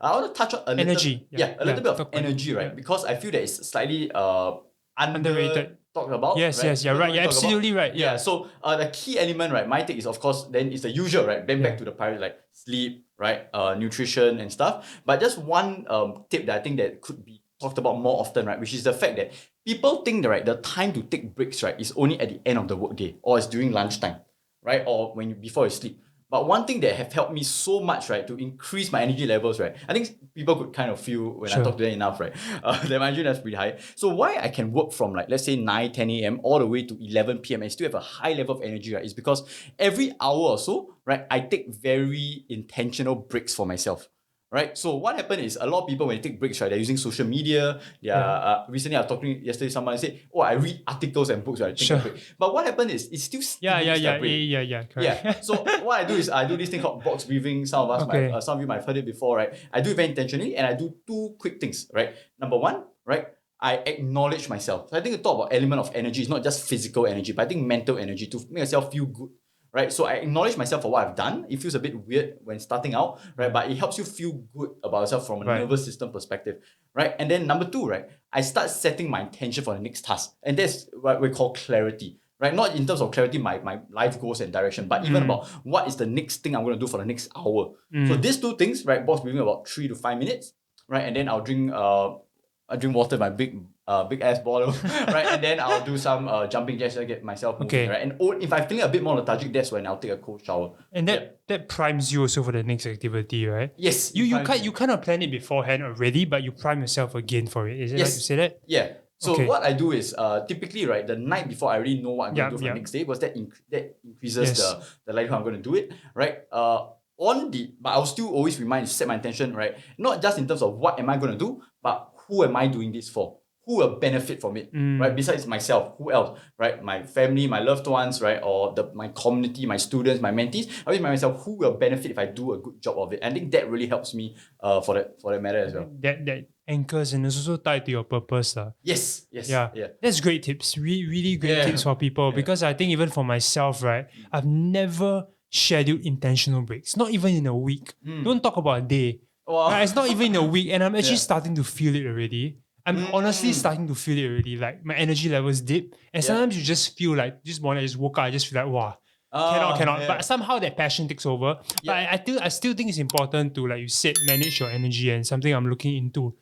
I want to touch on a energy. little bit of energy, right? Because I feel that it's slightly underrated. Talked about. Yes, right? yes, you're right. You're absolutely right. Yeah. So the key element, right? My take is, of course, then it's the usual, right? Then back to the priority, like sleep, right? Nutrition and stuff. But just one tip that I think that could be talked about more often, right? Which is the fact that people think that, right, the time to take breaks, right, is only at the end of the workday or it's during lunchtime, right? Or before you sleep. But one thing that have helped me so much, right, to increase my energy levels, right, I think people could kind of feel when I talk to them enough, right, that my energy level is pretty high. So why I can work from like, let's say 9, 10 a.m. all the way to 11 p.m. and still have a high level of energy, right, is because every hour or so, right, I take very intentional breaks for myself. Right. So what happened is a lot of people when they take breaks, right, they're using social media. Recently I was talking yesterday, someone said, "Oh, I read articles and books, right, take a break." But what happened is it still stimulates the brain. Correct. So what I do is I do this thing called box breathing. Some of you might have heard it before, right? I do it very intentionally, and I do 2 quick things, right? Number 1, right, I acknowledge myself. So I think the talk about element of energy is not just physical energy, but I think mental energy to make yourself feel good. Right, so I acknowledge myself for what I've done. It feels a bit weird when starting out, right? But it helps you feel good about yourself from a nervous system perspective, right? And then number 2, right, I start setting my intention for the next task, and that's what we call clarity, right? Not in terms of clarity, my life goals and direction, but even about what is the next thing I'm going to do for the next hour. So these 2 things, right, box breathing about 3 to 5 minutes, right, and then I'll drink water, my big ass bottle, right? And then I'll do some jumping jacks to get myself moving, right? And if I'm feeling a bit more lethargic, that's when I'll take a cold shower. And that primes you also for the next activity, right? Yes. You kind of plan it beforehand already, but you prime yourself again for it. Is it right to say that? Yeah. So what I do is typically, right, the night before I already know what I'm going to do for the next day, because that increases the likelihood I'm going to do it, right? But I'll still always remind to set my intention, right? Not just in terms of what am I going to do, but who am I doing this for? Who will benefit from it, right? Besides myself, who else, right? My family, my loved ones, right? Or my community, my students, my mentees. I always remind myself who will benefit if I do a good job of it. And I think that really helps me for that matter as well. That anchors and is also tied to your purpose. Yes. Yeah. That's great tips. Really great tips for people because I think even for myself, right? I've never scheduled intentional breaks, not even in a week. Don't talk about a day. Wow. Right? It's not even in a week, and I'm actually starting to feel it already. I'm honestly starting to feel it already. Like my energy levels dip, and sometimes you just feel like this morning I just woke up, I just feel like wow, cannot. Yeah. But somehow that passion takes over. Yeah. But I still think it's important to, like you said, manage your energy, and something I'm looking into.